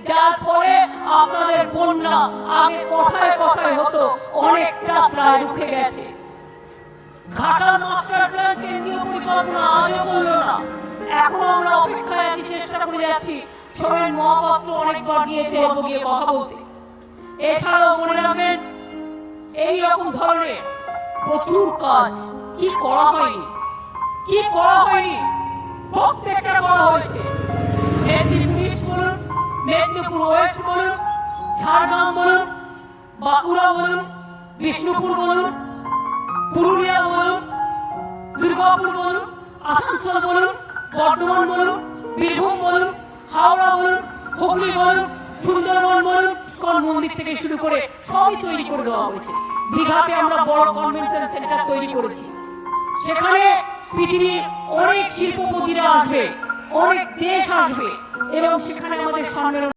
যার পরে আপনাদের বন্যা আগে কথায় কথায় হতো অনেকটা প্রায় রুখে গেছে। ঘাটাল মাস্টার প্ল্যান কেন্দ্রীয় পরিকল্পনা আজও বলল না। এখন আমরা অপেক্ষায় আছি, চেষ্টা করে যাচ্ছি। সোমেন মহাপাত্র অনেকবার গিয়েছে গিয়ে কথা বলতে। এছাড়াও মনে রাখবেন এই রকম ধরনের প্রচুর কাজ কি করা হয়নি, কি করা হয়নি, প্রত্যেকটা করা হয়েছে। মেদিনীপুর ইস্ট বলুন, মেদিনীপুর ওয়েস্ট বলুন, ঝাড়গ্রাম বলুন, বাঁকুড়া বলুন, বিষ্ণুপুর বলুন, পুরুলিয়া বলুন, দুর্গাপুর বলুন, আসানসোল বলুন, বর্ধমান বলুন, বীরভূম বলুন, হাওড়া বলুন, হুগলি বলুন, সুন্দরবন বলুন, ইসকন মন্দির থেকে শুরু করে সবই তৈরি করে দেওয়া হয়েছে। দীঘাতে আমরা বড় কনভেনশন সেন্টার তৈরি করেছি। সেখানে পৃথিবীর অনেক শিল্পপতিরা আসবে, অনেক দেশ আসবে এবং সেখানে আমাদের সম্মেলন